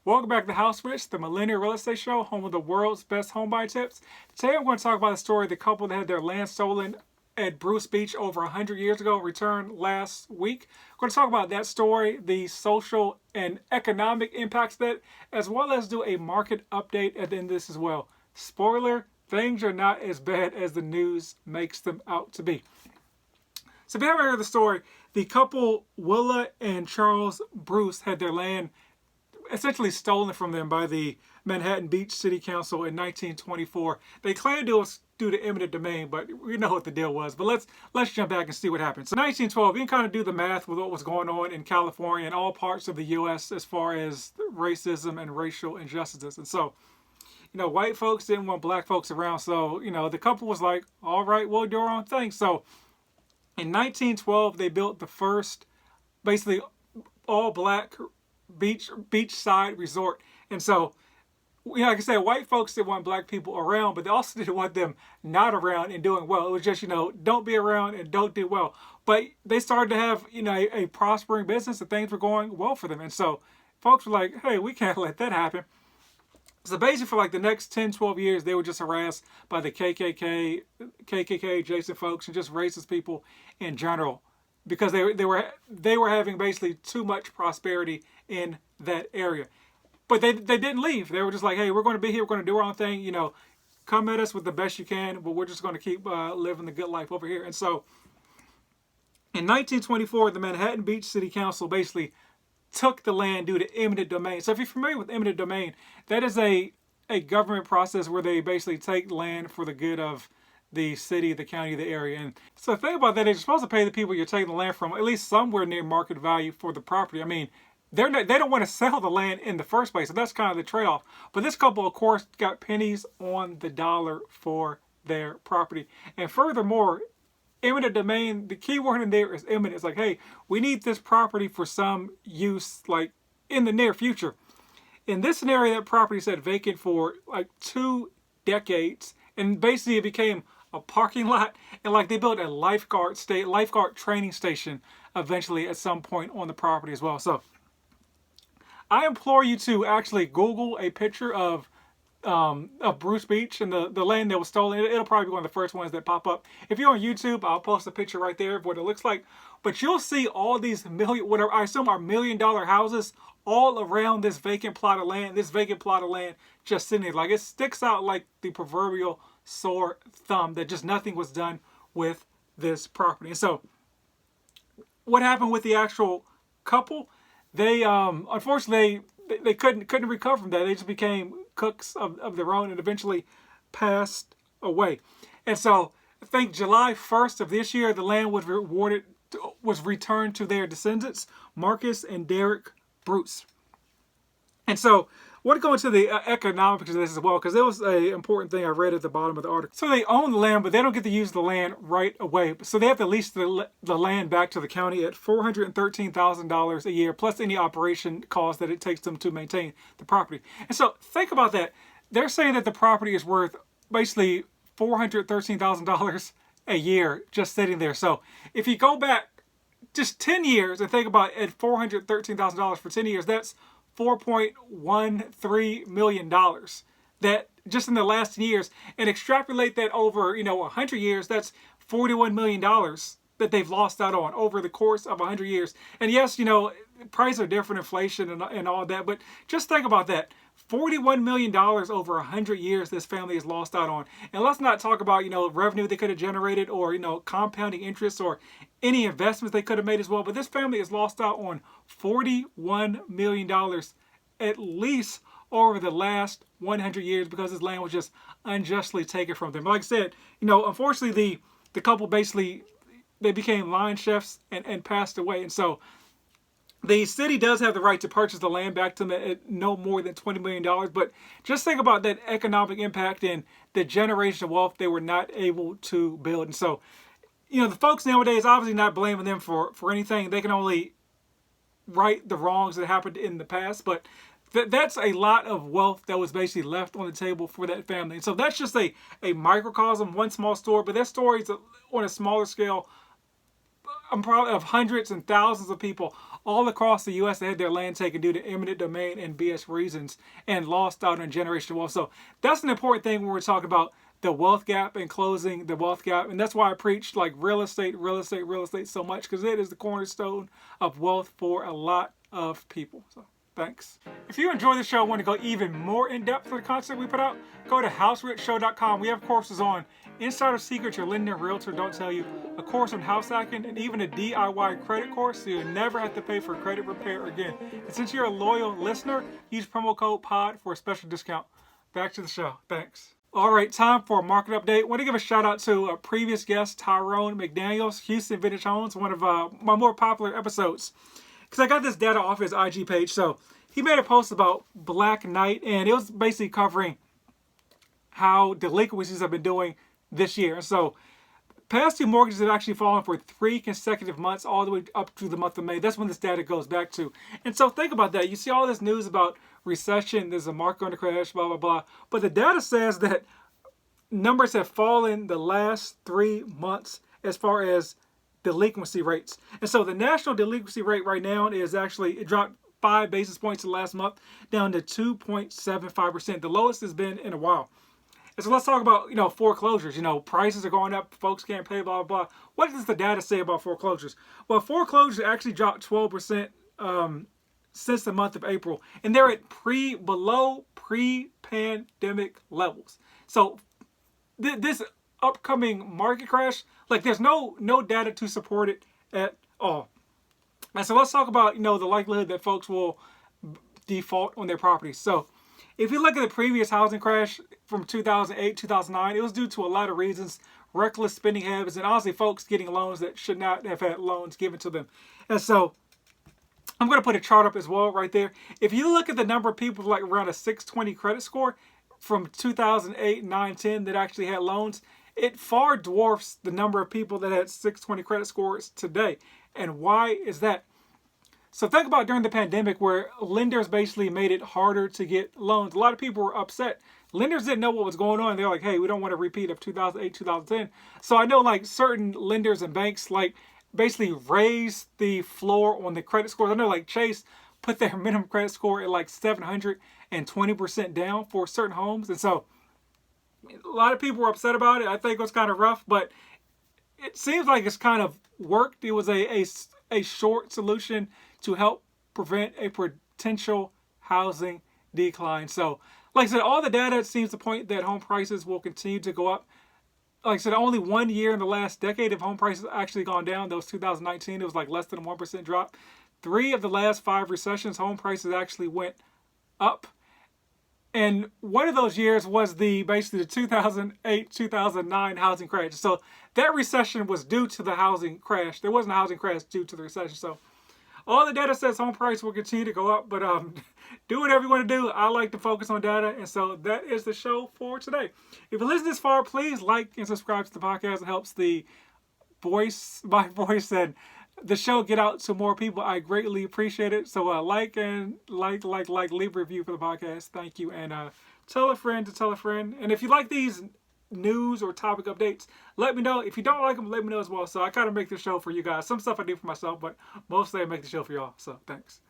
Welcome back to House Rich, the Millennial Real Estate Show, home of the world's best home buying tips. Today I'm going to talk about the story of the couple that had their land stolen at Bruce Beach over 100 years ago, returned last week. We're going to talk about that story, the social and economic impacts of that, as well as do a market update at the end of this as well. Spoiler, things are not as bad as the news makes them out to be. So if you haven't heard the story, the couple Willa and Charles Bruce had their land essentially stolen from them by the Manhattan Beach City Council in 1924. They claimed it was due to eminent domain, but we know what the deal was. But let's jump back and see what happened. So 1912, you can kind of do the math with what was going on in California and all parts of the U.S. as far as racism and racial injustices. And so, white folks didn't want black folks around. So, the couple was like, all right, we'll do our own thing. So in 1912, they built the first basically all black beachside resort. And so, like I said, white folks didn't want black people around, but they also didn't want them not around and doing well. It was just, don't be around and don't do well. But they started to have, a prospering business and things were going well for them. And so folks were like, hey, we can't let that happen. So basically for like the next 10, 12 years, they were just harassed by the KKK adjacent folks and just racist people in general, because they were having basically too much prosperity in that area. But they didn't leave. They were just like, hey, we're going to be here. We're going to do our own thing. Come at us with the best you can, but we're just going to keep living the good life over here. And so in 1924, the Manhattan Beach City Council basically took the land due to eminent domain. So if you're familiar with eminent domain, that is a government process where they basically take land for the good of the city, the county, the area. And so the thing about that is you're supposed to pay the people you're taking the land from at least somewhere near market value for the property. I mean, they don't want to sell the land in the first place, so that's kind of the trade-off. But this couple, of course, got pennies on the dollar for their property. And furthermore, eminent domain, the key word in there is eminent. It's like, hey, we need this property for some use, like, in the near future. In this scenario, that property sat vacant for like 2 decades, and basically it became a parking lot, and like they built a lifeguard training station eventually at some point on the property as well. So I implore you to actually Google a picture of Bruce Beach and the land that was stolen. It'll probably be one of the first ones that pop up. If you're on YouTube, I'll post a picture right there of what it looks like. But you'll see all these whatever I assume are $1 million houses all around this vacant plot of land. This vacant plot of land just sitting there, like it sticks out like the proverbial sore thumb that just nothing was done with this property. And so, what happened with the actual couple? They unfortunately they couldn't recover from that. They just became cooks of their own and eventually passed away. And so I think July 1st of this year, the land was returned to their descendants, Marcus and Derek Bruce. And so I want to go into the economics of this as well, because it was an important thing I read at the bottom of the article. So they own the land, but they don't get to use the land right away. So they have to lease the land back to the county at $413,000 a year, plus any operation costs that it takes them to maintain the property. And so think about that. They're saying that the property is worth basically $413,000 a year just sitting there. So if you go back just 10 years and think about at $413,000 for 10 years, that's $4.13 million that just in the last 10 years, and extrapolate that over 100 years, that's $41 million that they've lost out on over the course of 100 years. And yes, prices are different, inflation and all that, but just think about that. $41 million over 100 years this family has lost out on. And let's not talk about, revenue they could have generated or, compounding interest or any investments they could have made as well. But this family has lost out on $41 million at least over the last 100 years because this land was just unjustly taken from them. Like I said, unfortunately the couple basically, they became line chefs and passed away. And so the city does have the right to purchase the land back to them at no more than $20 million. But just think about that economic impact and the generation of wealth they were not able to build. And so, the folks nowadays, obviously not blaming them for anything. They can only right the wrongs that happened in the past. But that's a lot of wealth that was basically left on the table for that family. And so that's just a microcosm, one small story. But that story is on a smaller scale, I'm probably of hundreds and thousands of people all across the U.S. that had their land taken due to eminent domain and BS reasons and lost out on generational wealth. So that's an important thing when we're talking about the wealth gap and closing the wealth gap. And that's why I preach like real estate so much, because it is the cornerstone of wealth for a lot of people. So thanks. If you enjoy the show and want to go even more in depth with the content we put out, go to houserichshow.com. We have courses on Insider Secrets Your Lender and Realtor Don't Tell You, a course on house hacking, and even a DIY credit course so you'll never have to pay for credit repair again. And since you're a loyal listener, use promo code POD for a special discount. Back to the show. Thanks. All right, time for a market update. I want to give a shout out to a previous guest, Tyrone McDaniels, Houston Vintage Homes, one of my more popular episodes. Because I got this data off his IG page. So he made a post about Black Knight, and it was basically covering how delinquencies have been doing this year. So past due mortgages have actually fallen for 3 consecutive months, all the way up to the month of May. That's when this data goes back to. And so think about that. You see all this news about recession, there's a market going to crash, blah, blah, blah. But the data says that numbers have fallen the last 3 months as far as delinquency rates. And so the national delinquency rate right now is actually, it dropped 5 basis points the last month, down to 2.75%, the lowest it's been in a while. And so let's talk about, foreclosures. Prices are going up, folks can't pay, blah, blah, blah. What does the data say about foreclosures? Well, foreclosures actually dropped 12% since the month of April, and they're at below pre-pandemic levels. So this upcoming market crash, like there's no data to support it at all. And so let's talk about, the likelihood that folks will default on their properties. So if you look at the previous housing crash from 2008, 2009, it was due to a lot of reasons, reckless spending habits, and honestly, folks getting loans that should not have had loans given to them. And so I'm going to put a chart up as well right there. If you look at the number of people like around a 620 credit score from 2008, 9, 10 that actually had loans, it far dwarfs the number of people that had 620 credit scores today. And why is that? So think about during the pandemic where lenders basically made it harder to get loans. A lot of people were upset. Lenders didn't know what was going on. They're like, hey, we don't want a repeat of 2008, 2010. So I know like certain lenders and banks like basically raised the floor on the credit scores. I know like Chase put their minimum credit score at like 720% down for certain homes. And so a lot of people were upset about it. I think it was kind of rough, but it seems like it's kind of worked. It was a short solution to help prevent a potential housing decline. So, like I said, all the data seems to point that home prices will continue to go up. Like I said, only 1 year in the last decade have home prices actually gone down. That was 2019. It was like less than a 1% drop. 3 of the last 5 recessions, home prices actually went up. And one of those years was basically the 2008, 2009 housing crash. So that recession was due to the housing crash. There wasn't a housing crash due to the recession. So all the data says home price will continue to go up, but do whatever you want to do. I like to focus on data, and so that is the show for today. If you listen this far, please like and subscribe to the podcast. It helps my voice, and the show get out to more people. I greatly appreciate it. So like, leave a review for the podcast. Thank you, and tell a friend to tell a friend. And if you like these news or topic updates, let me know. If you don't like them, let me know as well. So I kind of make the show for you guys. Some stuff I do for myself, but mostly I make the show for y'all. So thanks.